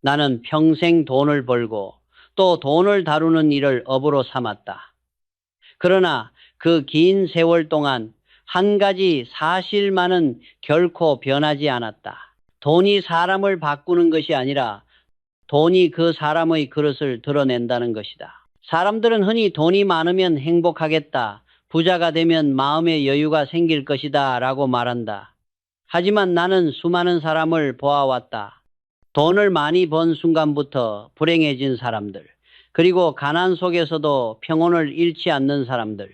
나는 평생 돈을 벌고 또 돈을 다루는 일을 업으로 삼았다. 그러나 그 긴 세월 동안 한 가지 사실만은 결코 변하지 않았다. 돈이 사람을 바꾸는 것이 아니라 돈이 그 사람의 그릇을 드러낸다는 것이다. 사람들은 흔히 돈이 많으면 행복하겠다, 부자가 되면 마음의 여유가 생길 것이다 라고 말한다. 하지만 나는 수많은 사람을 보아왔다. 돈을 많이 번 순간부터 불행해진 사람들, 그리고 가난 속에서도 평온을 잃지 않는 사람들.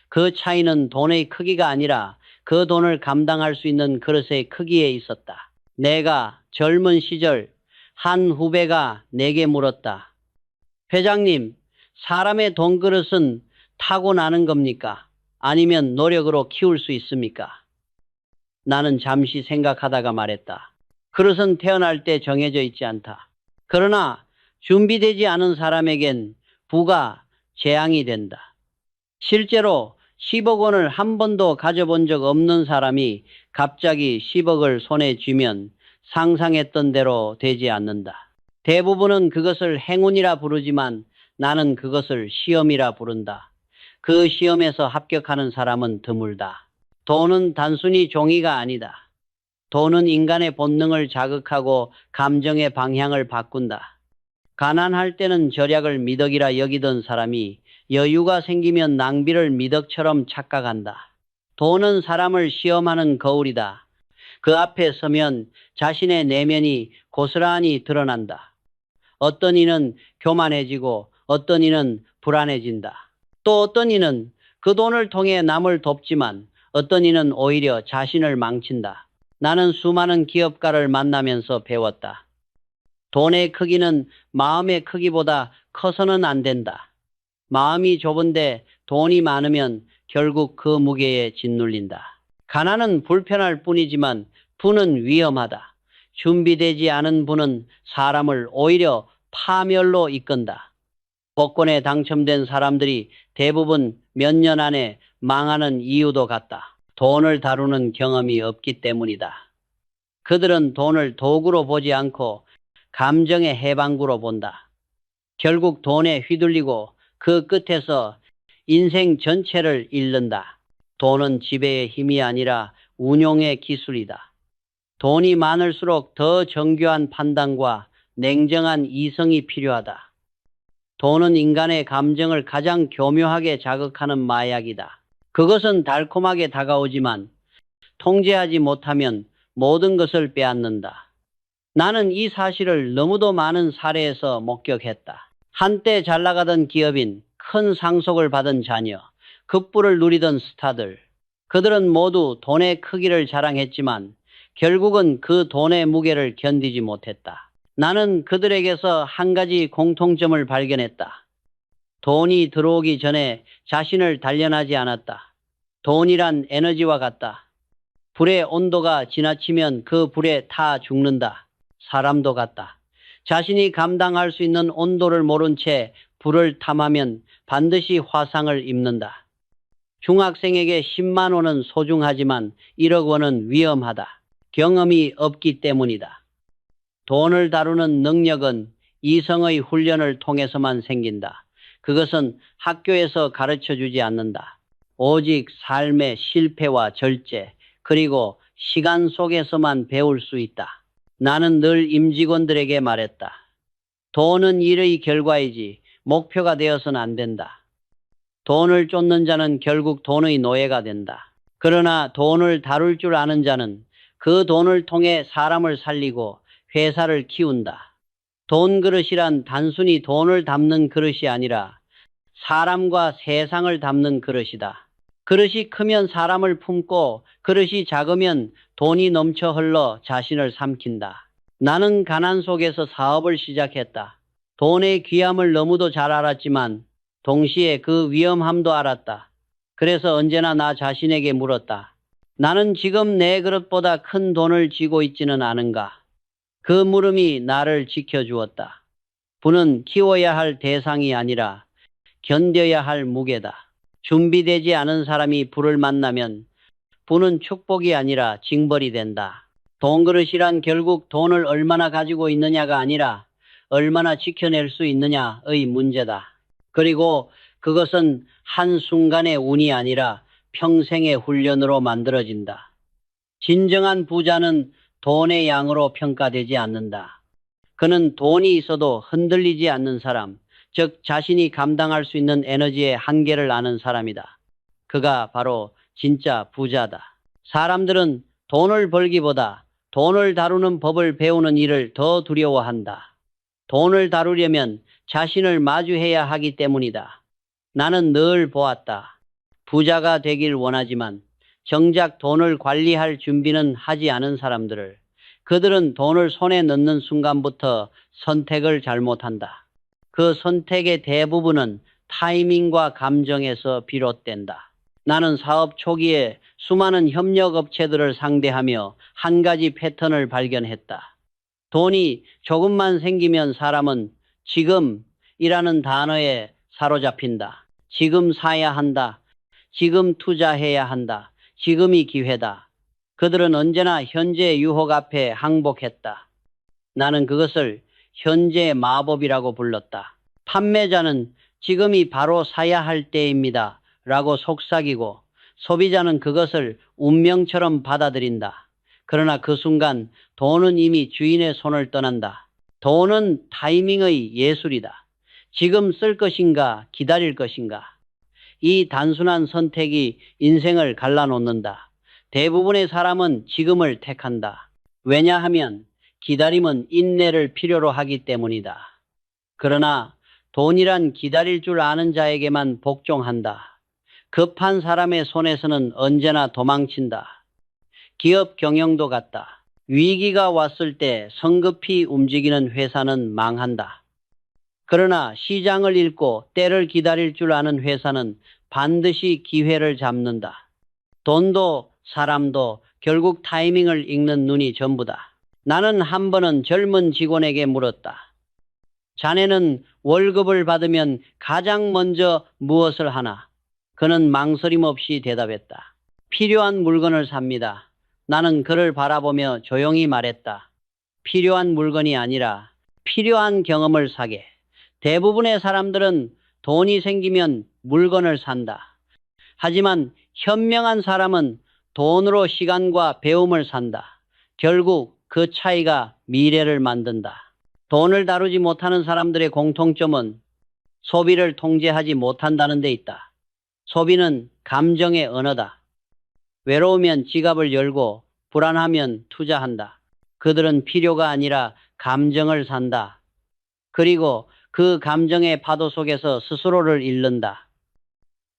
그 차이는 돈의 크기가 아니라 그 돈을 감당할 수 있는 그릇의 크기에 있었다. 내가 젊은 시절 한 후배가 내게 물었다. 회장님, 사람의 돈 그릇은 타고나는 겁니까? 아니면 노력으로 키울 수 있습니까? 나는 잠시 생각하다가 말했다. 그릇은 태어날 때 정해져 있지 않다. 그러나 준비되지 않은 사람에겐 부가 재앙이 된다. 실제로 10억 원을 한 번도 가져본 적 없는 사람이 갑자기 10억을 손에 쥐면 상상했던 대로 되지 않는다. 대부분은 그것을 행운이라 부르지만 나는 그것을 시험이라 부른다. 그 시험에서 합격하는 사람은 드물다. 돈은 단순히 종이가 아니다. 돈은 인간의 본능을 자극하고 감정의 방향을 바꾼다. 가난할 때는 절약을 미덕이라 여기던 사람이 여유가 생기면 낭비를 미덕처럼 착각한다. 돈은 사람을 시험하는 거울이다. 그 앞에 서면 자신의 내면이 고스란히 드러난다. 어떤 이는 교만해지고 어떤 이는 불안해진다. 또 어떤 이는 그 돈을 통해 남을 돕지만 어떤 이는 오히려 자신을 망친다. 나는 수많은 기업가를 만나면서 배웠다. 돈의 크기는 마음의 크기보다 커서는 안 된다. 마음이 좁은데 돈이 많으면 결국 그 무게에 짓눌린다. 가난은 불편할 뿐이지만 부는 위험하다. 준비되지 않은 부는 사람을 오히려 파멸로 이끈다. 복권에 당첨된 사람들이 대부분 몇 년 안에 망하는 이유도 같다. 돈을 다루는 경험이 없기 때문이다. 그들은 돈을 도구로 보지 않고 감정의 해방구로 본다. 결국 돈에 휘둘리고 그 끝에서 인생 전체를 잃는다. 돈은 지배의 힘이 아니라 운용의 기술이다. 돈이 많을수록 더 정교한 판단과 냉정한 이성이 필요하다. 돈은 인간의 감정을 가장 교묘하게 자극하는 마약이다. 그것은 달콤하게 다가오지만 통제하지 못하면 모든 것을 빼앗는다. 나는 이 사실을 너무도 많은 사례에서 목격했다. 한때 잘 나가던 기업인, 큰 상속을 받은 자녀, 급부를 누리던 스타들. 그들은 모두 돈의 크기를 자랑했지만 결국은 그 돈의 무게를 견디지 못했다. 나는 그들에게서 한 가지 공통점을 발견했다. 돈이 들어오기 전에 자신을 단련하지 않았다. 돈이란 에너지와 같다. 불의 온도가 지나치면 그 불에 타 죽는다. 사람도 같다. 자신이 감당할 수 있는 온도를 모른 채 불을 탐하면 반드시 화상을 입는다. 중학생에게 10만 원은 소중하지만 1억 원은 위험하다. 경험이 없기 때문이다. 돈을 다루는 능력은 이성의 훈련을 통해서만 생긴다. 그것은 학교에서 가르쳐 주지 않는다. 오직 삶의 실패와 절제, 그리고 시간 속에서만 배울 수 있다. 나는 늘 임직원들에게 말했다. 돈은 일의 결과이지 목표가 되어서는 안 된다. 돈을 쫓는 자는 결국 돈의 노예가 된다. 그러나 돈을 다룰 줄 아는 자는 그 돈을 통해 사람을 살리고 회사를 키운다. 돈 그릇이란 단순히 돈을 담는 그릇이 아니라 사람과 세상을 담는 그릇이다. 그릇이 크면 사람을 품고 그릇이 작으면 돈이 넘쳐 흘러 자신을 삼킨다. 나는 가난 속에서 사업을 시작했다. 돈의 귀함을 너무도 잘 알았지만 동시에 그 위험함도 알았다. 그래서 언제나 나 자신에게 물었다. 나는 지금 내 그릇보다 큰 돈을 쥐고 있지는 않은가? 그 물음이 나를 지켜주었다. 부는 키워야 할 대상이 아니라 견뎌야 할 무게다. 준비되지 않은 사람이 부를 만나면 부는 축복이 아니라 징벌이 된다. 돈 그릇이란 결국 돈을 얼마나 가지고 있느냐가 아니라 얼마나 지켜낼 수 있느냐의 문제다. 그리고 그것은 한순간의 운이 아니라 평생의 훈련으로 만들어진다. 진정한 부자는 돈의 양으로 평가되지 않는다. 그는 돈이 있어도 흔들리지 않는 사람, 즉 자신이 감당할 수 있는 에너지의 한계를 아는 사람이다. 그가 바로 진짜 부자다. 사람들은 돈을 벌기보다 돈을 다루는 법을 배우는 일을 더 두려워한다. 돈을 다루려면 자신을 마주해야 하기 때문이다. 나는 늘 보았다. 부자가 되길 원하지만 정작 돈을 관리할 준비는 하지 않은 사람들을. 그들은 돈을 손에 넣는 순간부터 선택을 잘못한다. 그 선택의 대부분은 타이밍과 감정에서 비롯된다. 나는 사업 초기에 수많은 협력업체들을 상대하며 한 가지 패턴을 발견했다. 돈이 조금만 생기면 사람은 지금이라는 단어에 사로잡힌다. 지금 사야 한다. 지금 투자해야 한다. 지금이 기회다. 그들은 언제나 현재 유혹 앞에 항복했다. 나는 그것을 현재 마법이라고 불렀다. 판매자는 지금이 바로 사야 할 때입니다. 라고 속삭이고 소비자는 그것을 운명처럼 받아들인다. 그러나 그 순간 돈은 이미 주인의 손을 떠난다. 돈은 타이밍의 예술이다. 지금 쓸 것인가 기다릴 것인가. 이 단순한 선택이 인생을 갈라놓는다. 대부분의 사람은 지금을 택한다. 왜냐하면 기다림은 인내를 필요로 하기 때문이다. 그러나 돈이란 기다릴 줄 아는 자에게만 복종한다. 급한 사람의 손에서는 언제나 도망친다. 기업 경영도 같다. 위기가 왔을 때 성급히 움직이는 회사는 망한다. 그러나 시장을 읽고 때를 기다릴 줄 아는 회사는 반드시 기회를 잡는다. 돈도 사람도 결국 타이밍을 읽는 눈이 전부다. 나는 한 번은 젊은 직원에게 물었다. 자네는 월급을 받으면 가장 먼저 무엇을 하나? 그는 망설임 없이 대답했다. 필요한 물건을 삽니다. 나는 그를 바라보며 조용히 말했다. 필요한 물건이 아니라 필요한 경험을 사게. 대부분의 사람들은 돈이 생기면 물건을 산다. 하지만 현명한 사람은 돈으로 시간과 배움을 산다. 결국 그 차이가 미래를 만든다. 돈을 다루지 못하는 사람들의 공통점은 소비를 통제하지 못한다는 데 있다. 소비는 감정의 언어다. 외로우면 지갑을 열고 불안하면 투자한다. 그들은 필요가 아니라 감정을 산다. 그리고 그 감정의 파도 속에서 스스로를 잃는다.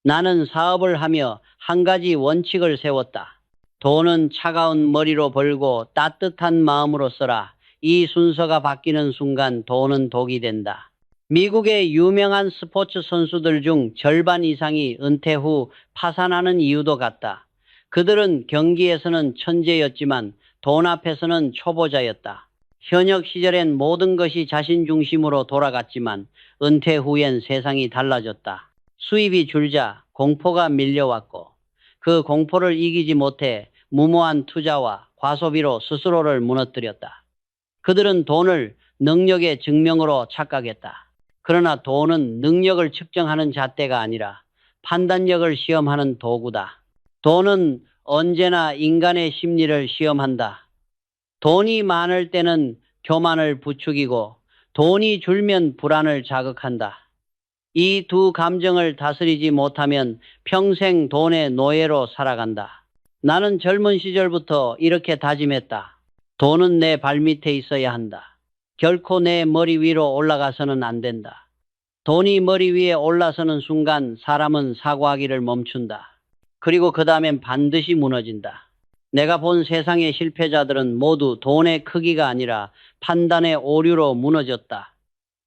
나는 사업을 하며 한 가지 원칙을 세웠다. 돈은 차가운 머리로 벌고 따뜻한 마음으로 써라. 이 순서가 바뀌는 순간 돈은 독이 된다. 미국의 유명한 스포츠 선수들 중 절반 이상이 은퇴 후 파산하는 이유도 같다. 그들은 경기에서는 천재였지만 돈 앞에서는 초보자였다. 현역 시절엔 모든 것이 자신 중심으로 돌아갔지만 은퇴 후엔 세상이 달라졌다. 수입이 줄자 공포가 밀려왔고 그 공포를 이기지 못해 무모한 투자와 과소비로 스스로를 무너뜨렸다. 그들은 돈을 능력의 증명으로 착각했다. 그러나 돈은 능력을 측정하는 잣대가 아니라 판단력을 시험하는 도구다. 돈은 언제나 인간의 심리를 시험한다. 돈이 많을 때는 교만을 부추기고 돈이 줄면 불안을 자극한다. 이 두 감정을 다스리지 못하면 평생 돈의 노예로 살아간다. 나는 젊은 시절부터 이렇게 다짐했다. 돈은 내 발밑에 있어야 한다. 결코 내 머리 위로 올라가서는 안 된다. 돈이 머리 위에 올라서는 순간 사람은 사고하기를 멈춘다. 그리고 그 다음엔 반드시 무너진다. 내가 본 세상의 실패자들은 모두 돈의 크기가 아니라 판단의 오류로 무너졌다.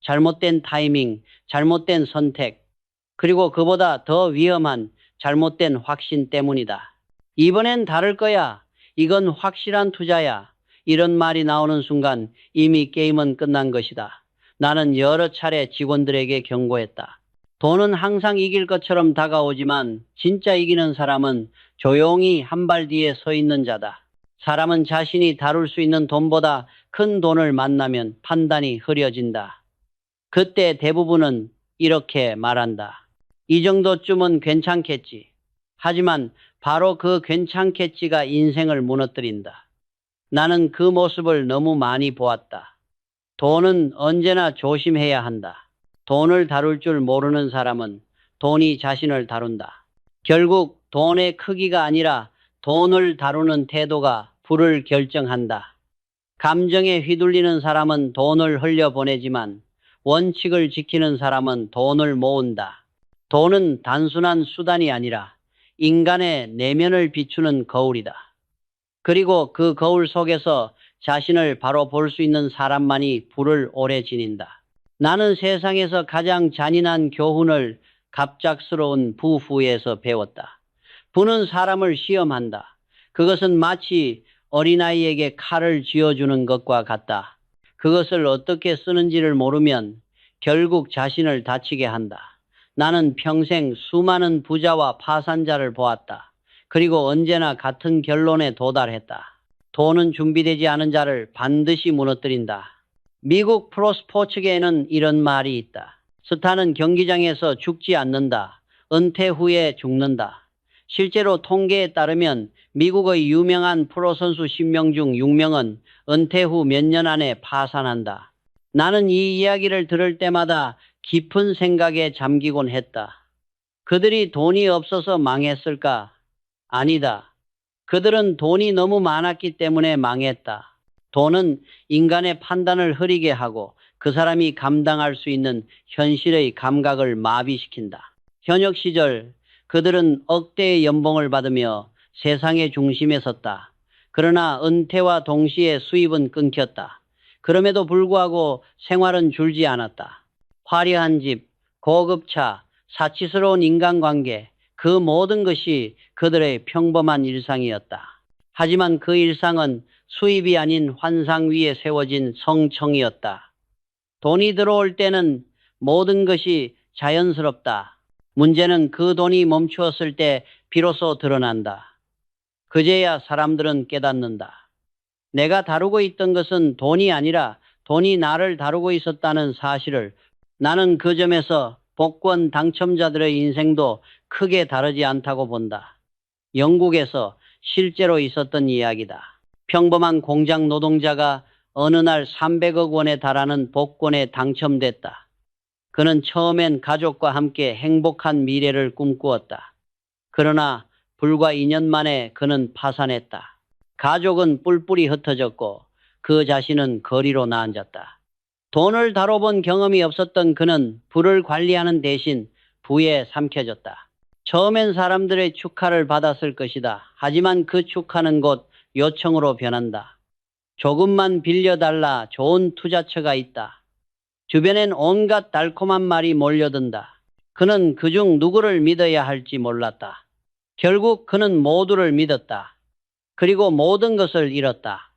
잘못된 타이밍, 잘못된 선택, 그리고 그보다 더 위험한 잘못된 확신 때문이다. 이번엔 다를 거야. 이건 확실한 투자야. 이런 말이 나오는 순간 이미 게임은 끝난 것이다. 나는 여러 차례 직원들에게 경고했다. 돈은 항상 이길 것처럼 다가오지만 진짜 이기는 사람은 조용히 한 발 뒤에 서 있는 자다. 사람은 자신이 다룰 수 있는 돈보다 큰 돈을 만나면 판단이 흐려진다. 그때 대부분은 이렇게 말한다. 이 정도쯤은 괜찮겠지. 하지만 바로 그 괜찮겠지가 인생을 무너뜨린다. 나는 그 모습을 너무 많이 보았다. 돈은 언제나 조심해야 한다. 돈을 다룰 줄 모르는 사람은 돈이 자신을 다룬다. 결국 돈의 크기가 아니라 돈을 다루는 태도가 부를 결정한다. 감정에 휘둘리는 사람은 돈을 흘려보내지만 원칙을 지키는 사람은 돈을 모은다. 돈은 단순한 수단이 아니라 인간의 내면을 비추는 거울이다. 그리고 그 거울 속에서 자신을 바로 볼 수 있는 사람만이 부를 오래 지닌다. 나는 세상에서 가장 잔인한 교훈을 갑작스러운 부후에서 배웠다. 부는 사람을 시험한다. 그것은 마치 어린아이에게 칼을 쥐어주는 것과 같다. 그것을 어떻게 쓰는지를 모르면 결국 자신을 다치게 한다. 나는 평생 수많은 부자와 파산자를 보았다. 그리고 언제나 같은 결론에 도달했다. 돈은 준비되지 않은 자를 반드시 무너뜨린다. 미국 프로스포츠계에는 이런 말이 있다. 스타는 경기장에서 죽지 않는다. 은퇴 후에 죽는다. 실제로 통계에 따르면 미국의 유명한 프로선수 10명 중 6명은 은퇴 후 몇 년 안에 파산한다. 나는 이 이야기를 들을 때마다 깊은 생각에 잠기곤 했다. 그들이 돈이 없어서 망했을까? 아니다. 그들은 돈이 너무 많았기 때문에 망했다. 돈은 인간의 판단을 흐리게 하고 그 사람이 감당할 수 있는 현실의 감각을 마비시킨다. 현역 시절 그들은 억대의 연봉을 받으며 세상의 중심에 섰다. 그러나 은퇴와 동시에 수입은 끊겼다. 그럼에도 불구하고 생활은 줄지 않았다. 화려한 집, 고급 차, 사치스러운 인간관계, 그 모든 것이 그들의 평범한 일상이었다. 하지만 그 일상은 수입이 아닌 환상 위에 세워진 성청이었다. 돈이 들어올 때는 모든 것이 자연스럽다. 문제는 그 돈이 멈추었을 때 비로소 드러난다. 그제야 사람들은 깨닫는다. 내가 다루고 있던 것은 돈이 아니라 돈이 나를 다루고 있었다는 사실을. 나는 그 점에서 복권 당첨자들의 인생도 크게 다르지 않다고 본다. 영국에서 실제로 있었던 이야기다. 평범한 공장 노동자가 어느 날 300억 원에 달하는 복권에 당첨됐다. 그는 처음엔 가족과 함께 행복한 미래를 꿈꾸었다. 그러나 불과 2년 만에 그는 파산했다. 가족은 뿔뿔이 흩어졌고 그 자신은 거리로 나앉았다. 돈을 다뤄본 경험이 없었던 그는 부를 관리하는 대신 부에 삼켜졌다. 처음엔 사람들의 축하를 받았을 것이다. 하지만 그 축하는 곧 요청으로 변한다. 조금만 빌려달라. 좋은 투자처가 있다. 주변엔 온갖 달콤한 말이 몰려든다. 그는 그중 누구를 믿어야 할지 몰랐다. 결국 그는 모두를 믿었다. 그리고 모든 것을 잃었다.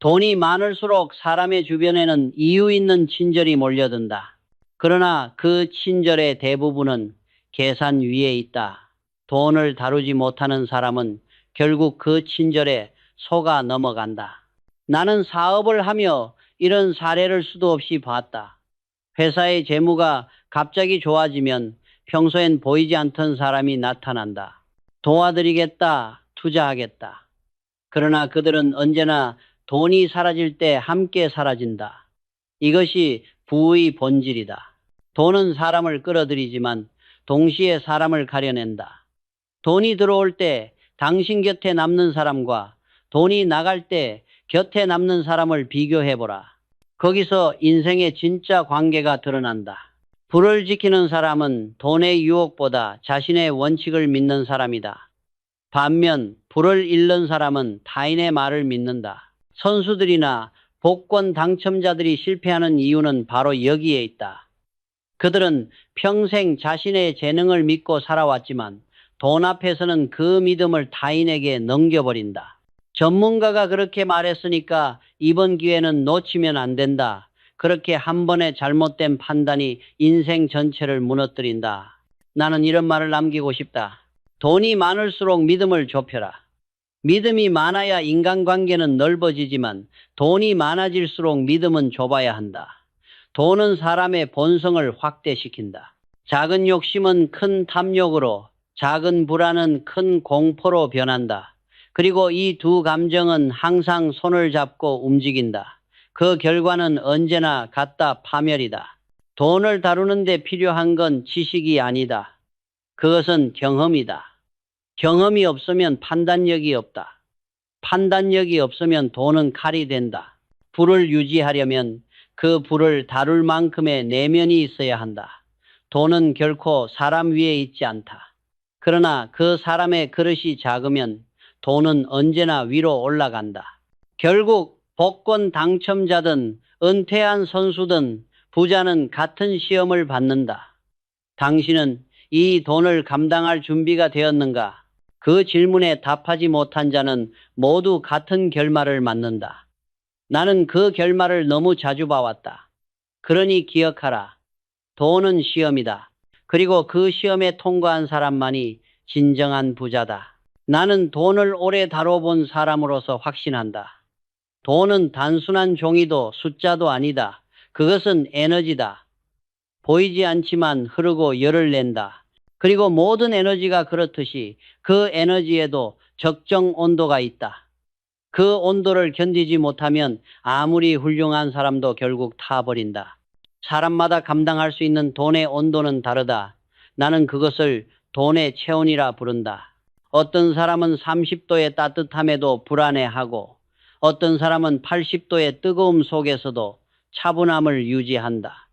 돈이 많을수록 사람의 주변에는 이유 있는 친절이 몰려든다. 그러나 그 친절의 대부분은 계산 위에 있다. 돈을 다루지 못하는 사람은 결국 그 친절에 속아 넘어간다. 나는 사업을 하며 이런 사례를 수도 없이 봤다. 회사의 재무가 갑자기 좋아지면 평소엔 보이지 않던 사람이 나타난다. 도와드리겠다, 투자하겠다. 그러나 그들은 언제나 돈이 사라질 때 함께 사라진다. 이것이 부의 본질이다. 돈은 사람을 끌어들이지만 동시에 사람을 가려낸다. 돈이 들어올 때 당신 곁에 남는 사람과 돈이 나갈 때 곁에 남는 사람을 비교해보라. 거기서 인생의 진짜 관계가 드러난다. 부를 지키는 사람은 돈의 유혹보다 자신의 원칙을 믿는 사람이다. 반면 부를 잃는 사람은 타인의 말을 믿는다. 선수들이나 복권 당첨자들이 실패하는 이유는 바로 여기에 있다. 그들은 평생 자신의 재능을 믿고 살아왔지만 돈 앞에서는 그 믿음을 타인에게 넘겨버린다. 전문가가 그렇게 말했으니까 이번 기회는 놓치면 안 된다. 그렇게 한 번의 잘못된 판단이 인생 전체를 무너뜨린다. 나는 이런 말을 남기고 싶다. 돈이 많을수록 믿음을 좁혀라. 믿음이 많아야 인간관계는 넓어지지만 돈이 많아질수록 믿음은 좁아야 한다. 돈은 사람의 본성을 확대시킨다. 작은 욕심은 큰 탐욕으로, 작은 불안은 큰 공포로 변한다. 그리고 이 두 감정은 항상 손을 잡고 움직인다. 그 결과는 언제나 같다, 파멸이다. 돈을 다루는 데 필요한 건 지식이 아니다. 그것은 경험이다. 경험이 없으면 판단력이 없다. 판단력이 없으면 돈은 칼이 된다. 불을 유지하려면 그 불을 다룰 만큼의 내면이 있어야 한다. 돈은 결코 사람 위에 있지 않다. 그러나 그 사람의 그릇이 작으면 돈은 언제나 위로 올라간다. 결국 복권 당첨자든 은퇴한 선수든 부자는 같은 시험을 받는다. 당신은 이 돈을 감당할 준비가 되었는가? 그 질문에 답하지 못한 자는 모두 같은 결말을 맞는다. 나는 그 결말을 너무 자주 봐왔다. 그러니 기억하라. 돈은 시험이다. 그리고 그 시험에 통과한 사람만이 진정한 부자다. 나는 돈을 오래 다뤄본 사람으로서 확신한다. 돈은 단순한 종이도 숫자도 아니다. 그것은 에너지다. 보이지 않지만 흐르고 열을 낸다. 그리고 모든 에너지가 그렇듯이 그 에너지에도 적정 온도가 있다. 그 온도를 견디지 못하면 아무리 훌륭한 사람도 결국 타버린다. 사람마다 감당할 수 있는 돈의 온도는 다르다. 나는 그것을 돈의 체온이라 부른다. 어떤 사람은 30도의 따뜻함에도 불안해하고 어떤 사람은 80도의 뜨거움 속에서도 차분함을 유지한다.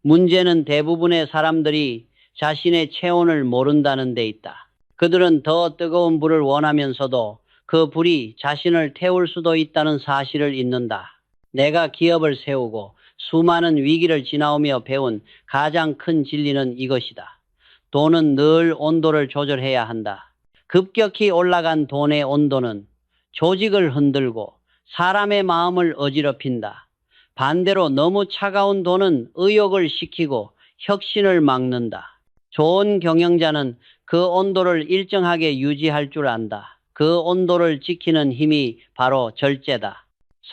문제는 대부분의 사람들이 자신의 체온을 모른다는 데 있다. 그들은 더 뜨거운 불을 원하면서도 그 불이 자신을 태울 수도 있다는 사실을 잊는다. 내가 기업을 세우고 수많은 위기를 지나오며 배운 가장 큰 진리는 이것이다. 돈은 늘 온도를 조절해야 한다. 급격히 올라간 돈의 온도는 조직을 흔들고 사람의 마음을 어지럽힌다. 반대로 너무 차가운 돈은 의욕을 식히고 혁신을 막는다. 좋은 경영자는 그 온도를 일정하게 유지할 줄 안다. 그 온도를 지키는 힘이 바로 절제다.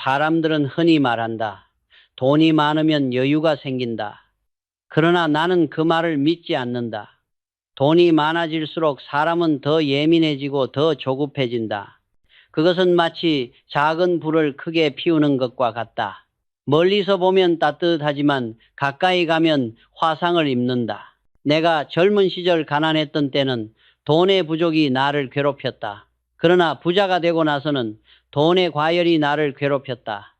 사람들은 흔히 말한다. 돈이 많으면 여유가 생긴다. 그러나 나는 그 말을 믿지 않는다. 돈이 많아질수록 사람은 더 예민해지고 더 조급해진다. 그것은 마치 작은 불을 크게 피우는 것과 같다. 멀리서 보면 따뜻하지만 가까이 가면 화상을 입는다. 내가 젊은 시절 가난했던 때는 돈의 부족이 나를 괴롭혔다. 그러나 부자가 되고 나서는 돈의 과열이 나를 괴롭혔다.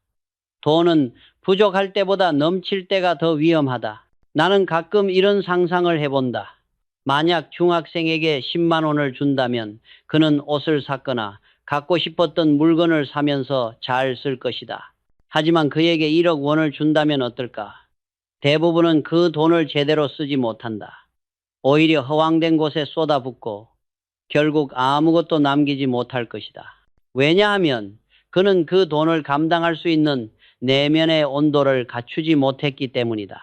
돈은 부족할 때보다 넘칠 때가 더 위험하다. 나는 가끔 이런 상상을 해본다. 만약 중학생에게 10만 원을 준다면 그는 옷을 샀거나 갖고 싶었던 물건을 사면서 잘 쓸 것이다. 하지만 그에게 1억 원을 준다면 어떨까? 대부분은 그 돈을 제대로 쓰지 못한다. 오히려 허황된 곳에 쏟아붓고 결국 아무것도 남기지 못할 것이다. 왜냐하면 그는 그 돈을 감당할 수 있는 내면의 온도를 갖추지 못했기 때문이다.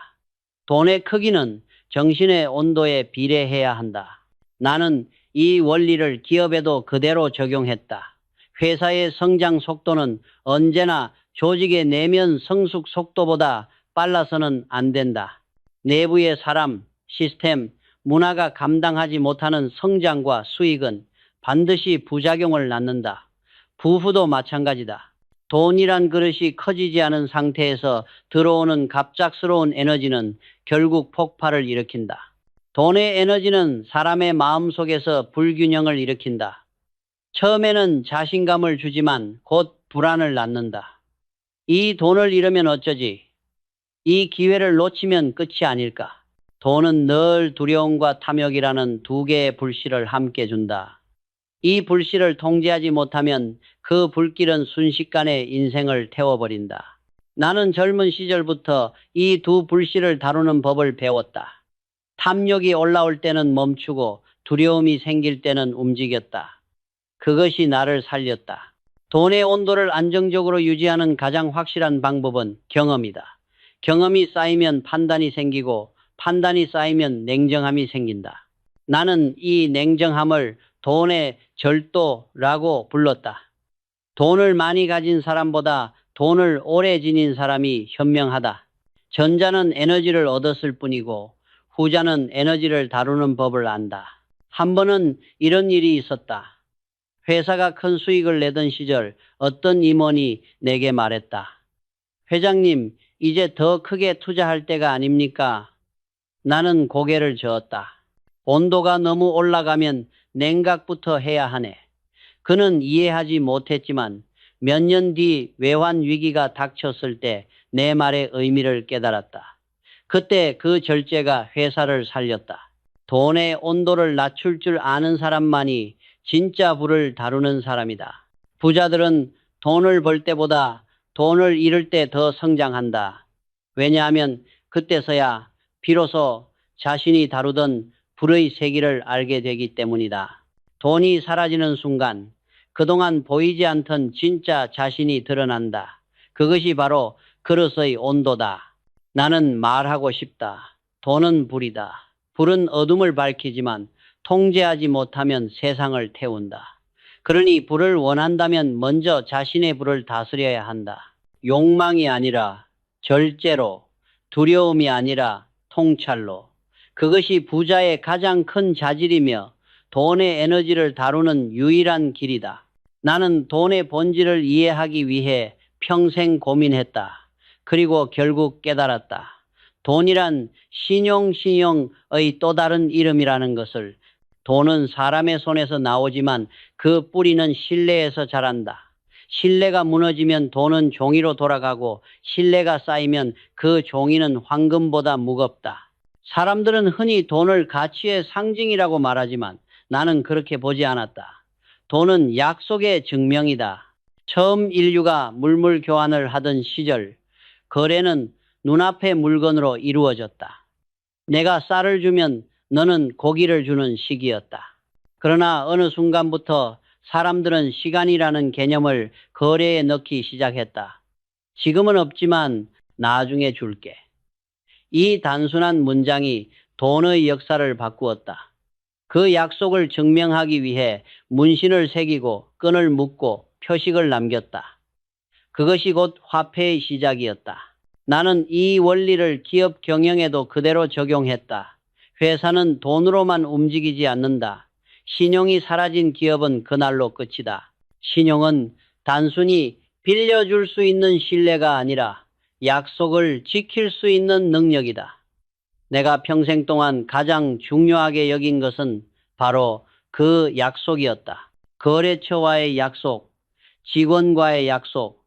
돈의 크기는 정신의 온도에 비례해야 한다. 나는 이 원리를 기업에도 그대로 적용했다. 회사의 성장 속도는 언제나 조직의 내면 성숙 속도보다 빨라서는 안 된다. 내부의 사람, 시스템, 문화가 감당하지 못하는 성장과 수익은 반드시 부작용을 낳는다. 부부도 마찬가지다. 돈이란 그릇이 커지지 않은 상태에서 들어오는 갑작스러운 에너지는 결국 폭발을 일으킨다. 돈의 에너지는 사람의 마음속에서 불균형을 일으킨다. 처음에는 자신감을 주지만 곧 불안을 낳는다. 이 돈을 잃으면 어쩌지? 이 기회를 놓치면 끝이 아닐까? 돈은 늘 두려움과 탐욕이라는 두 개의 불씨를 함께 준다. 이 불씨를 통제하지 못하면 그 불길은 순식간에 인생을 태워버린다. 나는 젊은 시절부터 이 두 불씨를 다루는 법을 배웠다. 탐욕이 올라올 때는 멈추고 두려움이 생길 때는 움직였다. 그것이 나를 살렸다. 돈의 온도를 안정적으로 유지하는 가장 확실한 방법은 경험이다. 경험이 쌓이면 판단이 생기고 판단이 쌓이면 냉정함이 생긴다. 나는 이 냉정함을 돈의 절도라고 불렀다. 돈을 많이 가진 사람보다 돈을 오래 지닌 사람이 현명하다. 전자는 에너지를 얻었을 뿐이고 후자는 에너지를 다루는 법을 안다. 한 번은 이런 일이 있었다. 회사가 큰 수익을 내던 시절 어떤 임원이 내게 말했다. 회장님, 이제 더 크게 투자할 때가 아닙니까? 나는 고개를 저었다. 온도가 너무 올라가면 냉각부터 해야 하네. 그는 이해하지 못했지만 몇 년 뒤 외환 위기가 닥쳤을 때 내 말의 의미를 깨달았다. 그때 그 절제가 회사를 살렸다. 돈의 온도를 낮출 줄 아는 사람만이 진짜 부를 다루는 사람이다. 부자들은 돈을 벌 때보다 돈을 잃을 때 더 성장한다. 왜냐하면 그때서야 비로소 자신이 다루던 불의 세계를 알게 되기 때문이다. 돈이 사라지는 순간 그동안 보이지 않던 진짜 자신이 드러난다. 그것이 바로 그릇의 온도다. 나는 말하고 싶다. 돈은 불이다. 불은 어둠을 밝히지만 통제하지 못하면 세상을 태운다. 그러니 불을 원한다면 먼저 자신의 불을 다스려야 한다. 욕망이 아니라 절제로, 두려움이 아니라 통찰로. 그것이 부자의 가장 큰 자질이며 돈의 에너지를 다루는 유일한 길이다. 나는 돈의 본질을 이해하기 위해 평생 고민했다. 그리고 결국 깨달았다. 돈이란 신용의 또 다른 이름이라는 것을. 돈은 사람의 손에서 나오지만 그 뿌리는 신뢰에서 자란다. 신뢰가 무너지면 돈은 종이로 돌아가고 신뢰가 쌓이면 그 종이는 황금보다 무겁다. 사람들은 흔히 돈을 가치의 상징이라고 말하지만 나는 그렇게 보지 않았다. 돈은 약속의 증명이다. 처음 인류가 물물 교환을 하던 시절 거래는 눈앞의 물건으로 이루어졌다. 내가 쌀을 주면 너는 고기를 주는 시기였다. 그러나 어느 순간부터 사람들은 시간이라는 개념을 거래에 넣기 시작했다. 지금은 없지만 나중에 줄게. 이 단순한 문장이 돈의 역사를 바꾸었다. 그 약속을 증명하기 위해 문신을 새기고 끈을 묶고 표식을 남겼다. 그것이 곧 화폐의 시작이었다. 나는 이 원리를 기업 경영에도 그대로 적용했다. 회사는 돈으로만 움직이지 않는다. 신용이 사라진 기업은 그날로 끝이다. 신용은 단순히 빌려줄 수 있는 신뢰가 아니라 약속을 지킬 수 있는 능력이다. 내가 평생 동안 가장 중요하게 여긴 것은 바로 그 약속이었다. 거래처와의 약속, 직원과의 약속,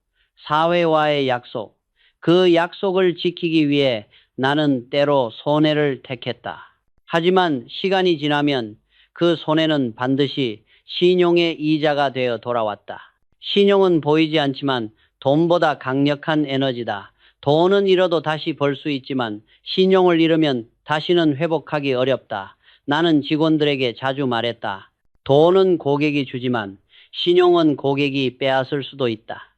사회와의 약속. 그 약속을 지키기 위해 나는 때로 손해를 택했다. 하지만 시간이 지나면 그 손해는 반드시 신용의 이자가 되어 돌아왔다. 신용은 보이지 않지만 돈보다 강력한 에너지다. 돈은 잃어도 다시 벌 수 있지만 신용을 잃으면 다시는 회복하기 어렵다. 나는 직원들에게 자주 말했다. 돈은 고객이 주지만 신용은 고객이 빼앗을 수도 있다.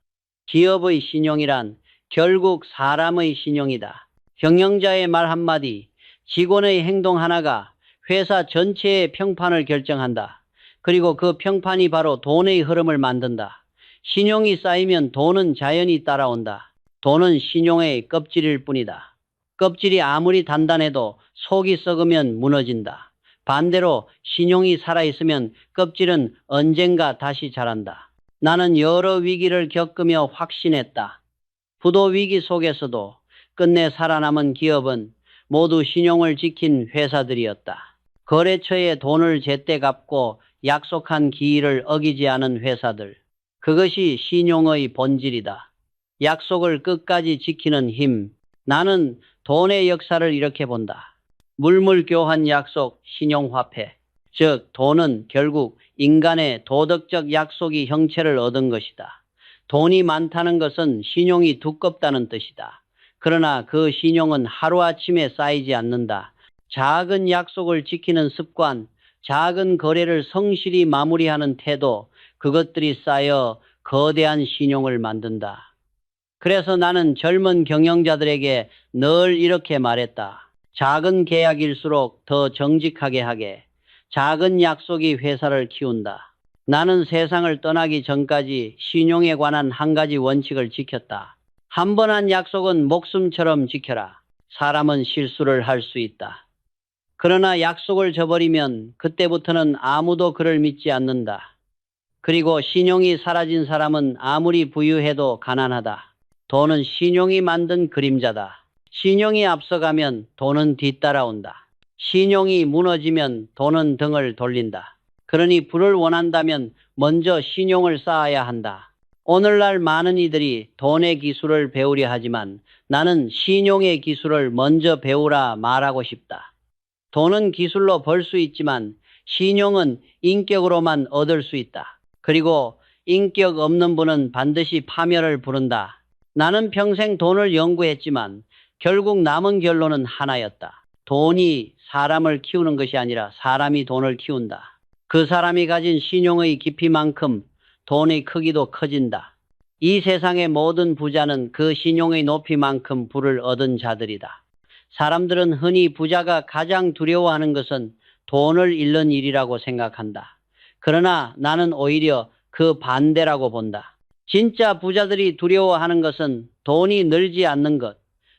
기업의 신용이란 결국 사람의 신용이다. 경영자의 말 한마디, 직원의 행동 하나가 회사 전체의 평판을 결정한다. 그리고 그 평판이 바로 돈의 흐름을 만든다. 신용이 쌓이면 돈은 자연히 따라온다. 돈은 신용의 껍질일 뿐이다. 껍질이 아무리 단단해도 속이 썩으면 무너진다. 반대로 신용이 살아있으면 껍질은 언젠가 다시 자란다. 나는 여러 위기를 겪으며 확신했다. 부도 위기 속에서도 끝내 살아남은 기업은 모두 신용을 지킨 회사들이었다. 거래처에 돈을 제때 갚고 약속한 기일을 어기지 않은 회사들. 그것이 신용의 본질이다. 약속을 끝까지 지키는 힘. 나는 돈의 역사를 이렇게 본다. 물물 교환 약속, 신용화폐. 즉 돈은 결국 인간의 도덕적 약속이 형체를 얻은 것이다. 돈이 많다는 것은 신용이 두껍다는 뜻이다. 그러나 그 신용은 하루아침에 쌓이지 않는다. 작은 약속을 지키는 습관, 작은 거래를 성실히 마무리하는 태도, 그것들이 쌓여 거대한 신용을 만든다. 그래서 나는 젊은 경영자들에게 늘 이렇게 말했다. 작은 계약일수록 더 정직하게 하게. 작은 약속이 회사를 키운다. 나는 세상을 떠나기 전까지 신용에 관한 한 가지 원칙을 지켰다. 한 번 한 약속은 목숨처럼 지켜라. 사람은 실수를 할 수 있다. 그러나 약속을 저버리면 그때부터는 아무도 그를 믿지 않는다. 그리고 신용이 사라진 사람은 아무리 부유해도 가난하다. 돈은 신용이 만든 그림자다. 신용이 앞서가면 돈은 뒤따라온다. 신용이 무너지면 돈은 등을 돌린다. 그러니 부를 원한다면 먼저 신용을 쌓아야 한다. 오늘날 많은 이들이 돈의 기술을 배우려 하지만 나는 신용의 기술을 먼저 배우라 말하고 싶다. 돈은 기술로 벌 수 있지만 신용은 인격으로만 얻을 수 있다. 그리고 인격 없는 분은 반드시 파멸을 부른다. 나는 평생 돈을 연구했지만 결국 남은 결론은 하나였다. 돈이 사람을 키우는 것이 아니라 사람이 돈을 키운다. 그 사람이 가진 신용의 깊이만큼 돈의 크기도 커진다. 이 세상의 모든 부자는 그 신용의 높이만큼 부를 얻은 자들이다. 사람들은 흔히 부자가 가장 두려워하는 것은 돈을 잃는 일이라고 생각한다. 그러나 나는 오히려 그 반대라고 본다. 진짜 부자들이 두려워하는 것은 돈이 늘지 않는 것,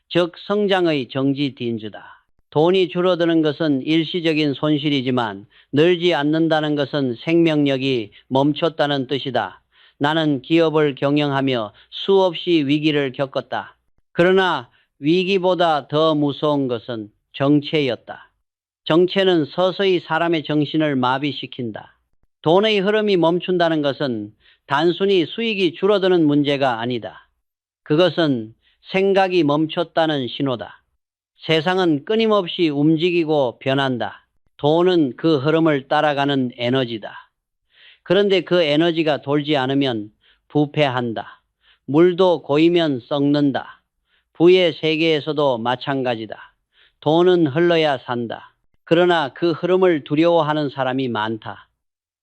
즉 성장의 정지진주다. 돈이 줄어드는 것은 일시적인 손실이지만 늘지 않는다는 것은 생명력이 멈췄다는 뜻이다. 나는 기업을 경영하며 수없이 위기를 겪었다. 그러나 위기보다 더 무서운 것은 정체였다. 정체는 서서히 사람의 정신을 마비시킨다. 돈의 흐름이 멈춘다는 것은 단순히 수익이 줄어드는 문제가 아니다. 그것은 생각이 멈췄다는 신호다. 세상은 끊임없이 움직이고 변한다. 돈은 그 흐름을 따라가는 에너지다. 그런데 그 에너지가 돌지 않으면 부패한다. 물도 고이면 썩는다. 부의 세계에서도 마찬가지다. 돈은 흘러야 산다. 그러나 그 흐름을 두려워하는 사람이 많다.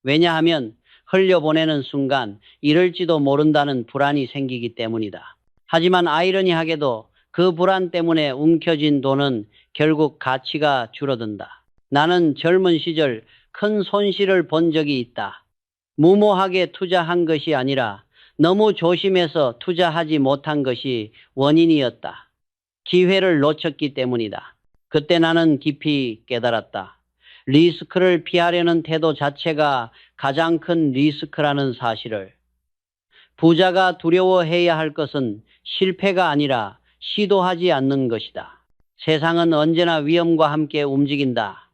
왜냐하면 흘려보내는 순간 잃을지도 모른다는 불안이 생기기 때문이다. 하지만 아이러니하게도 그 불안 때문에 움켜쥔 돈은 결국 가치가 줄어든다. 나는 젊은 시절 큰 손실을 본 적이 있다. 무모하게 투자한 것이 아니라 너무 조심해서 투자하지 못한 것이 원인이었다. 기회를 놓쳤기 때문이다. 그때 나는 깊이 깨달았다. 리스크를 피하려는 태도 자체가 가장 큰 리스크라는 사실을. 부자가 두려워해야 할 것은 실패가 아니라 시도하지 않는 것이다. 세상은 언제나 위험과 함께 움직인다.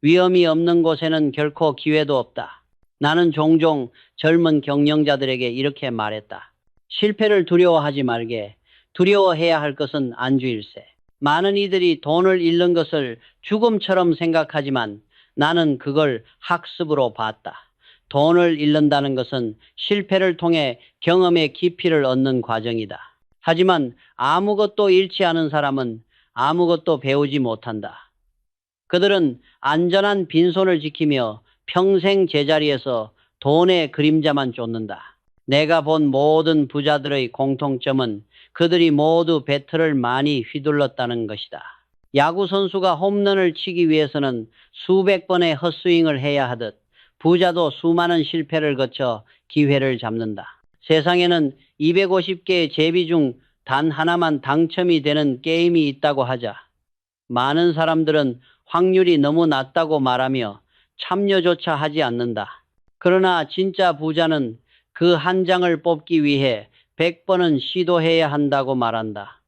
위험이 없는 곳에는 결코 기회도 없다. 나는 종종 젊은 경영자들에게 이렇게 말했다. 실패를 두려워하지 말게. 두려워해야 할 것은 안주일세. 많은 이들이 돈을 잃는 것을 죽음처럼 생각하지만 나는 그걸 학습으로 봤다. 돈을 잃는다는 것은 실패를 통해 경험의 깊이를 얻는 과정이다. 하지만 아무것도 잃지 않은 사람은 아무것도 배우지 못한다. 그들은 안전한 빈손을 지키며 평생 제자리에서 돈의 그림자만 쫓는다. 내가 본 모든 부자들의 공통점은 그들이 모두 배틀을 많이 휘둘렀다는 것이다. 야구 선수가 홈런을 치기 위해서는 수백 번의 헛스윙을 해야 하듯 부자도 수많은 실패를 거쳐 기회를 잡는다. 세상에는 250개의 제비 중 단 하나만 당첨이 되는 게임이 있다고 하자. 많은 사람들은 확률이 너무 낮다고 말하며 참여조차 하지 않는다. 그러나 진짜 부자는 그 한 장을 뽑기 위해 100번은 시도해야 한다고 말한다.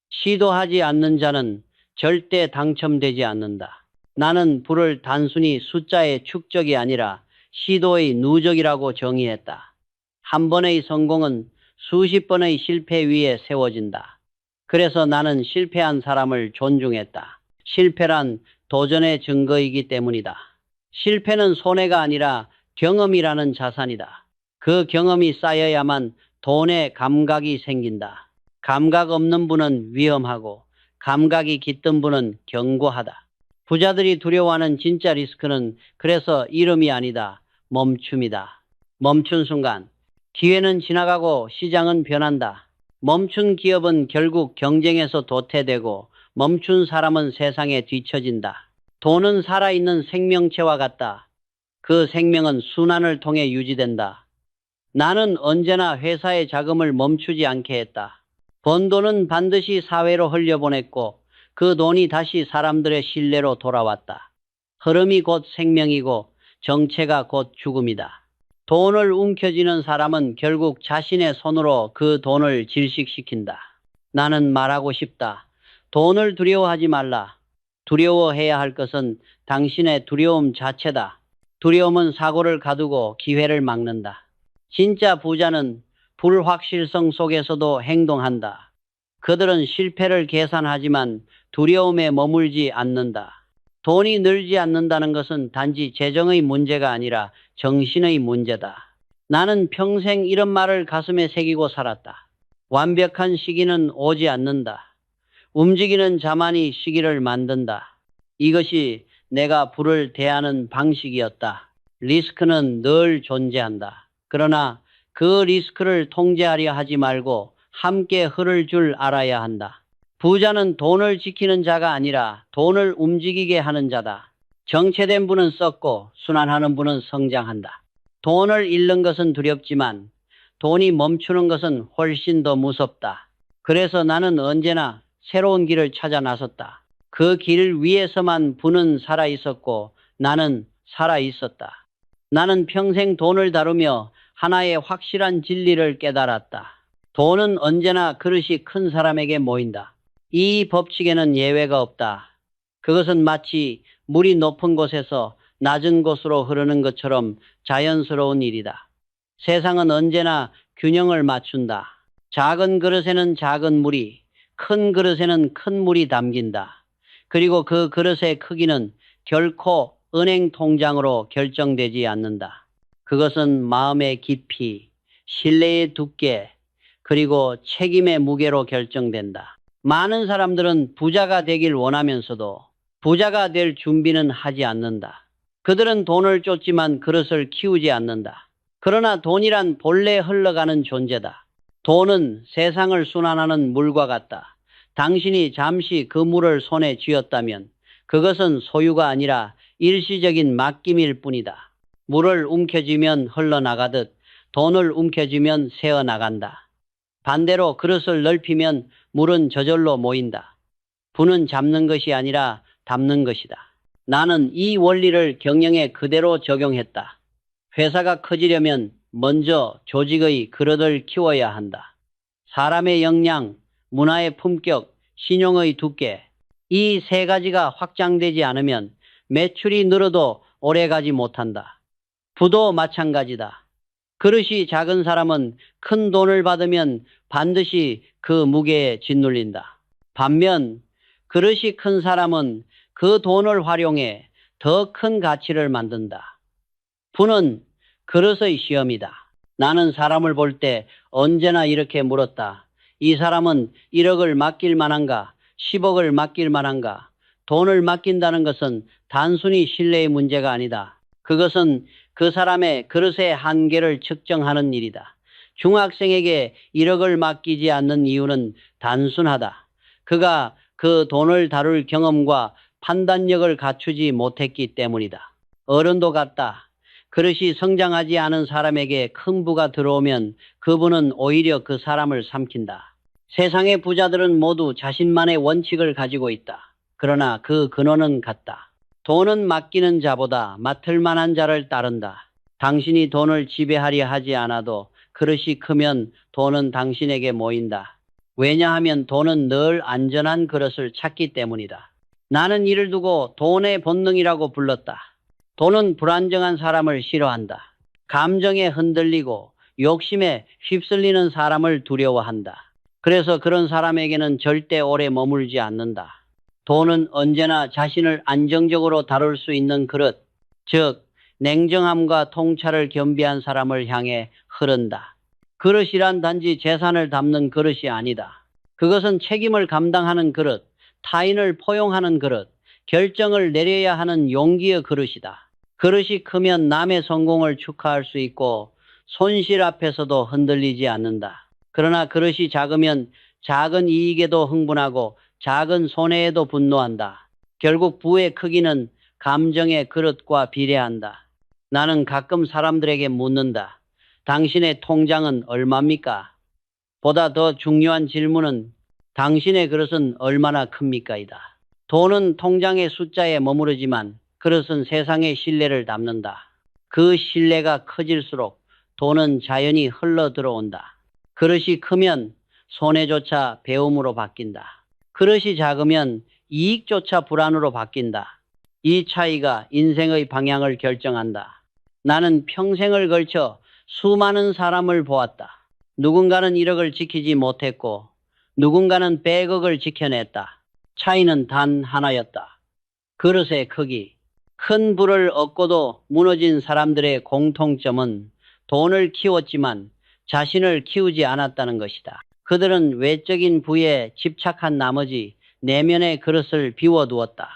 시도하지 않는 자는 절대 당첨되지 않는다. 나는 부를 단순히 숫자의 축적이 아니라 시도의 누적이라고 정의했다. 한 번의 성공은 수십 번의 실패 위에 세워진다. 그래서 나는 실패한 사람을 존중했다. 실패란 도전의 증거이기 때문이다. 실패는 손해가 아니라 경험이라는 자산이다. 그 경험이 쌓여야만 돈의 감각이 생긴다. 감각 없는 분은 위험하고 감각이 깃든 분은 견고하다. 부자들이 두려워하는 진짜 리스크는 그래서 이름이 아니다. 멈춤이다. 멈춘 순간 기회는 지나가고 시장은 변한다. 멈춘 기업은 결국 경쟁에서 도태되고 멈춘 사람은 세상에 뒤처진다. 돈은 살아있는 생명체와 같다. 그 생명은 순환을 통해 유지된다. 나는 언제나 회사의 자금을 멈추지 않게 했다. 번 돈은 반드시 사회로 흘려보냈고 그 돈이 다시 사람들의 신뢰로 돌아왔다. 흐름이 곧 생명이고 정체가 곧 죽음이다. 돈을 움켜쥐는 사람은 결국 자신의 손으로 그 돈을 질식시킨다. 나는 말하고 싶다. 돈을 두려워하지 말라. 두려워해야 할 것은 당신의 두려움 자체다. 두려움은 사고를 가두고 기회를 막는다. 진짜 부자는 불확실성 속에서도 행동한다. 그들은 실패를 계산하지만 두려움에 머물지 않는다. 돈이 늘지 않는다는 것은 단지 재정의 문제가 아니라 정신의 문제다. 나는 평생 이런 말을 가슴에 새기고 살았다. 완벽한 시기는 오지 않는다. 움직이는 자만이 시기를 만든다. 이것이 내가 부를 대하는 방식이었다. 리스크는 늘 존재한다. 그러나 그 리스크를 통제하려 하지 말고 함께 흐를 줄 알아야 한다. 부자는 돈을 지키는 자가 아니라 돈을 움직이게 하는 자다. 정체된 분은 썩고 순환하는 분은 성장한다. 돈을 잃는 것은 두렵지만 돈이 멈추는 것은 훨씬 더 무섭다. 그래서 나는 언제나 새로운 길을 찾아 나섰다. 그 길 위에서만 분은 살아 있었고 나는 살아 있었다. 나는 평생 돈을 다루며 하나의 확실한 진리를 깨달았다. 돈은 언제나 그릇이 큰 사람에게 모인다. 이 법칙에는 예외가 없다. 그것은 마치 물이 높은 곳에서 낮은 곳으로 흐르는 것처럼 자연스러운 일이다. 세상은 언제나 균형을 맞춘다. 작은 그릇에는 작은 물이, 큰 그릇에는 큰 물이 담긴다. 그리고 그 그릇의 크기는 결코 은행 통장으로 결정되지 않는다. 그것은 마음의 깊이, 신뢰의 두께, 그리고 책임의 무게로 결정된다. 많은 사람들은 부자가 되길 원하면서도 부자가 될 준비는 하지 않는다. 그들은 돈을 쫓지만 그릇을 키우지 않는다. 그러나 돈이란 본래 흘러가는 존재다. 돈은 세상을 순환하는 물과 같다. 당신이 잠시 그 물을 손에 쥐었다면 그것은 소유가 아니라 일시적인 맡김일 뿐이다. 물을 움켜쥐면 흘러나가듯 돈을 움켜쥐면 새어나간다. 반대로 그릇을 넓히면 물은 저절로 모인다. 부는 잡는 것이 아니라 담는 것이다. 나는 이 원리를 경영에 그대로 적용했다. 회사가 커지려면 먼저 조직의 그릇을 키워야 한다. 사람의 역량, 문화의 품격, 신용의 두께, 이 세 가지가 확장되지 않으면 매출이 늘어도 오래가지 못한다. 부도 마찬가지다. 그릇이 작은 사람은 큰 돈을 받으면 반드시 그 무게에 짓눌린다. 반면 그릇이 큰 사람은 그 돈을 활용해 더 큰 가치를 만든다. 부는 그릇의 시험이다. 나는 사람을 볼 때 언제나 이렇게 물었다. 이 사람은 1억을 맡길 만한가? 10억을 맡길 만한가? 돈을 맡긴다는 것은 단순히 신뢰의 문제가 아니다. 그것은 그 사람의 그릇의 한계를 측정하는 일이다. 중학생에게 1억을 맡기지 않는 이유는 단순하다. 그가 그 돈을 다룰 경험과 판단력을 갖추지 못했기 때문이다. 어른도 같다. 그릇이 성장하지 않은 사람에게 큰 부가 들어오면 그분은 오히려 그 사람을 삼킨다. 세상의 부자들은 모두 자신만의 원칙을 가지고 있다. 그러나 그 근원은 같다. 돈은 맡기는 자보다 맡을 만한 자를 따른다. 당신이 돈을 지배하려 하지 않아도 그릇이 크면 돈은 당신에게 모인다. 왜냐하면 돈은 늘 안전한 그릇을 찾기 때문이다. 나는 이를 두고 돈의 본능이라고 불렀다. 돈은 불안정한 사람을 싫어한다. 감정에 흔들리고 욕심에 휩쓸리는 사람을 두려워한다. 그래서 그런 사람에게는 절대 오래 머물지 않는다. 돈은 언제나 자신을 안정적으로 다룰 수 있는 그릇, 즉 냉정함과 통찰을 겸비한 사람을 향해 흐른다. 그릇이란 단지 재산을 담는 그릇이 아니다. 그것은 책임을 감당하는 그릇, 타인을 포용하는 그릇, 결정을 내려야 하는 용기의 그릇이다. 그릇이 크면 남의 성공을 축하할 수 있고 손실 앞에서도 흔들리지 않는다. 그러나 그릇이 작으면 작은 이익에도 흥분하고 작은 손해에도 분노한다. 결국 부의 크기는 감정의 그릇과 비례한다. 나는 가끔 사람들에게 묻는다. 당신의 통장은 얼마입니까? 보다 더 중요한 질문은 당신의 그릇은 얼마나 큽니까? 이다. 돈은 통장의 숫자에 머무르지만 그릇은 세상의 신뢰를 담는다. 그 신뢰가 커질수록 돈은 자연히 흘러 들어온다. 그릇이 크면 손해조차 배움으로 바뀐다. 그릇이 작으면 이익조차 불안으로 바뀐다. 이 차이가 인생의 방향을 결정한다. 나는 평생을 걸쳐 수많은 사람을 보았다. 누군가는 1억을 지키지 못했고 누군가는 100억을 지켜냈다. 차이는 단 하나였다. 그릇의 크기. 큰 부를 얻고도 무너진 사람들의 공통점은 돈을 키웠지만 자신을 키우지 않았다는 것이다. 그들은 외적인 부에 집착한 나머지 내면의 그릇을 비워두었다.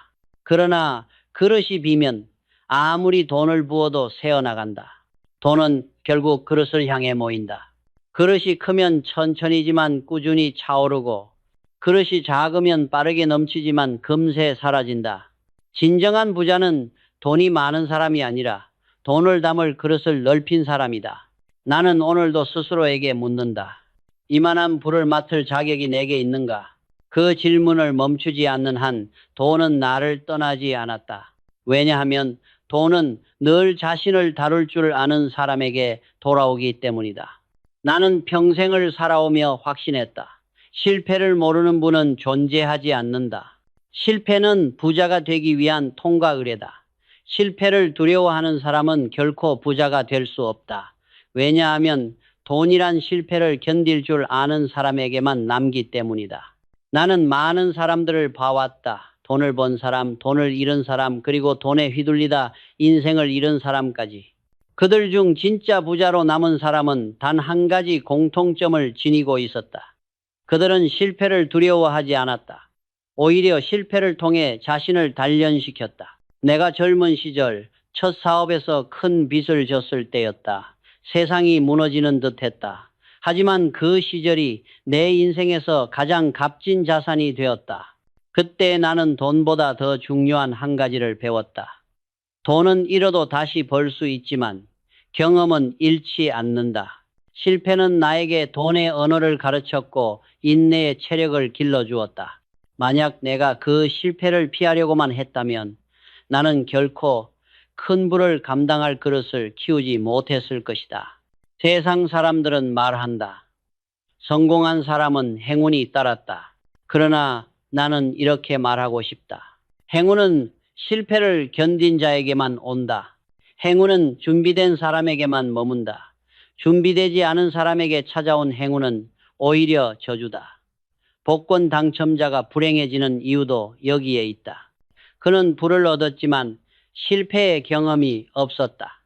그러나 그릇이 비면 아무리 돈을 부어도 새어나간다. 돈은 결국 그릇을 향해 모인다. 그릇이 크면 천천히지만 꾸준히 차오르고 그릇이 작으면 빠르게 넘치지만 금세 사라진다. 진정한 부자는 돈이 많은 사람이 아니라 돈을 담을 그릇을 넓힌 사람이다. 나는 오늘도 스스로에게 묻는다. 이만한 부를 맡을 자격이 내게 있는가? 그 질문을 멈추지 않는 한 돈은 나를 떠나지 않았다. 왜냐하면 돈은 늘 자신을 다룰 줄 아는 사람에게 돌아오기 때문이다. 나는 평생을 살아오며 확신했다. 실패를 모르는 분은 존재하지 않는다. 실패는 부자가 되기 위한 통과 의례다. 실패를 두려워하는 사람은 결코 부자가 될 수 없다. 왜냐하면 돈이란 실패를 견딜 줄 아는 사람에게만 남기 때문이다. 나는 많은 사람들을 봐왔다. 돈을 번 사람, 돈을 잃은 사람, 그리고 돈에 휘둘리다 인생을 잃은 사람까지. 그들 중 진짜 부자로 남은 사람은 단 한 가지 공통점을 지니고 있었다. 그들은 실패를 두려워하지 않았다. 오히려 실패를 통해 자신을 단련시켰다. 내가 젊은 시절 첫 사업에서 큰 빚을 졌을 때였다. 세상이 무너지는 듯했다. 하지만 그 시절이 내 인생에서 가장 값진 자산이 되었다. 그때 나는 돈보다 더 중요한 한 가지를 배웠다. 돈은 잃어도 다시 벌 수 있지만 경험은 잃지 않는다. 실패는 나에게 돈의 언어를 가르쳤고 인내의 체력을 길러주었다. 만약 내가 그 실패를 피하려고만 했다면 나는 결코 큰 부를 감당할 그릇을 키우지 못했을 것이다. 세상 사람들은 말한다. 성공한 사람은 행운이 따랐다. 그러나 나는 이렇게 말하고 싶다. 행운은 실패를 견딘 자에게만 온다. 행운은 준비된 사람에게만 머문다. 준비되지 않은 사람에게 찾아온 행운은 오히려 저주다. 복권 당첨자가 불행해지는 이유도 여기에 있다. 그는 부를 얻었지만 실패의 경험이 없었다.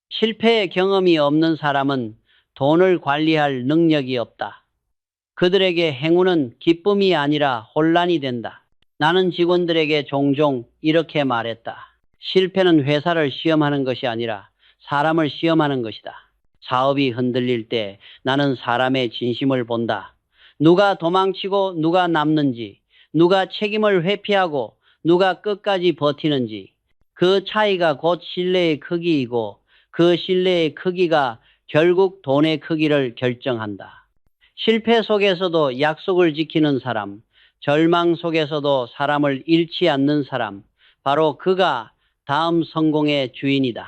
실패의 경험이 없는 사람은 돈을 관리할 능력이 없다. 그들에게 행운은 기쁨이 아니라 혼란이 된다. 나는 직원들에게 종종 이렇게 말했다. 실패는 회사를 시험하는 것이 아니라 사람을 시험하는 것이다. 사업이 흔들릴 때 나는 사람의 진심을 본다. 누가 도망치고 누가 남는지, 누가 책임을 회피하고 누가 끝까지 버티는지, 그 차이가 곧 신뢰의 크기이고 그 신뢰의 크기가 결국 돈의 크기를 결정한다. 실패 속에서도 약속을 지키는 사람, 절망 속에서도 사람을 잃지 않는 사람, 바로 그가 다음 성공의 주인이다.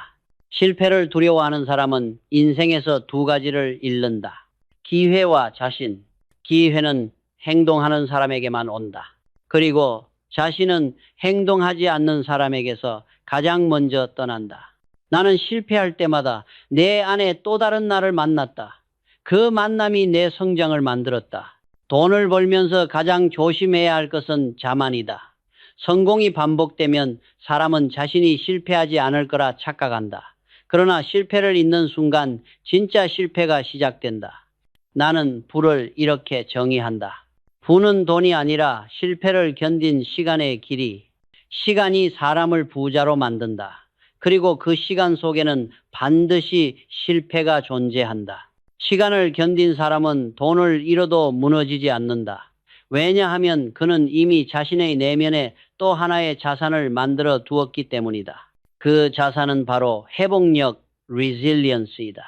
실패를 두려워하는 사람은 인생에서 두 가지를 잃는다. 기회와 자신. 기회는 행동하는 사람에게만 온다. 그리고 자신은 행동하지 않는 사람에게서 가장 먼저 떠난다. 나는 실패할 때마다 내 안에 또 다른 나를 만났다. 그 만남이 내 성장을 만들었다. 돈을 벌면서 가장 조심해야 할 것은 자만이다. 성공이 반복되면 사람은 자신이 실패하지 않을 거라 착각한다. 그러나 실패를 잊는 순간 진짜 실패가 시작된다. 나는 부를 이렇게 정의한다. 부는 돈이 아니라 실패를 견딘 시간의 길이. 시간이 사람을 부자로 만든다. 그리고 그 시간 속에는 반드시 실패가 존재한다. 시간을 견딘 사람은 돈을 잃어도 무너지지 않는다. 왜냐하면 그는 이미 자신의 내면에 또 하나의 자산을 만들어 두었기 때문이다. 그 자산은 바로 회복력, resilience이다.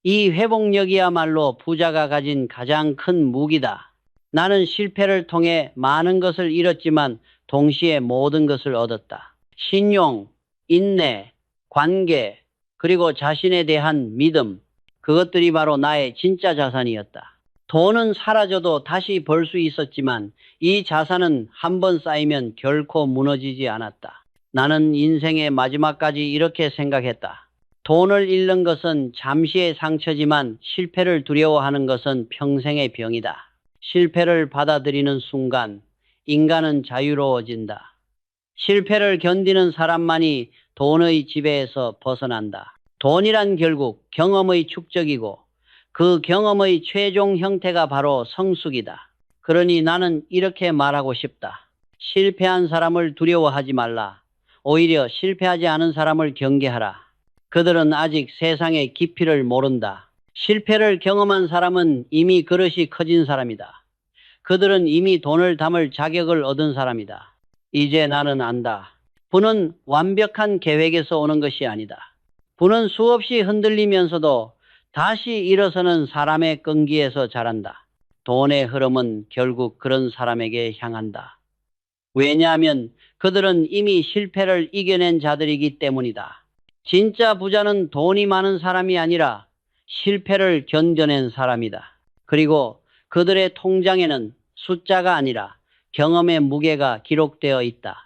이 회복력이야말로 부자가 가진 가장 큰 무기다. 나는 실패를 통해 많은 것을 잃었지만 동시에 모든 것을 얻었다. 신용, 인내, 관계, 그리고 자신에 대한 믿음, 그것들이 바로 나의 진짜 자산이었다. 돈은 사라져도 다시 벌 수 있었지만 이 자산은 한번 쌓이면 결코 무너지지 않았다. 나는 인생의 마지막까지 이렇게 생각했다. 돈을 잃는 것은 잠시의 상처지만 실패를 두려워하는 것은 평생의 병이다. 실패를 받아들이는 순간 인간은 자유로워진다. 실패를 견디는 사람만이 돈의 지배에서 벗어난다. 돈이란 결국 경험의 축적이고 그 경험의 최종 형태가 바로 성숙이다. 그러니 나는 이렇게 말하고 싶다. 실패한 사람을 두려워하지 말라. 오히려 실패하지 않은 사람을 경계하라. 그들은 아직 세상의 깊이를 모른다. 실패를 경험한 사람은 이미 그릇이 커진 사람이다. 그들은 이미 돈을 담을 자격을 얻은 사람이다. 이제 나는 안다. 부는 완벽한 계획에서 오는 것이 아니다. 부는 수없이 흔들리면서도 다시 일어서는 사람의 끈기에서 자란다. 돈의 흐름은 결국 그런 사람에게 향한다. 왜냐하면 그들은 이미 실패를 이겨낸 자들이기 때문이다. 진짜 부자는 돈이 많은 사람이 아니라 실패를 견뎌낸 사람이다. 그리고 그들의 통장에는 숫자가 아니라 경험의 무게가 기록되어 있다.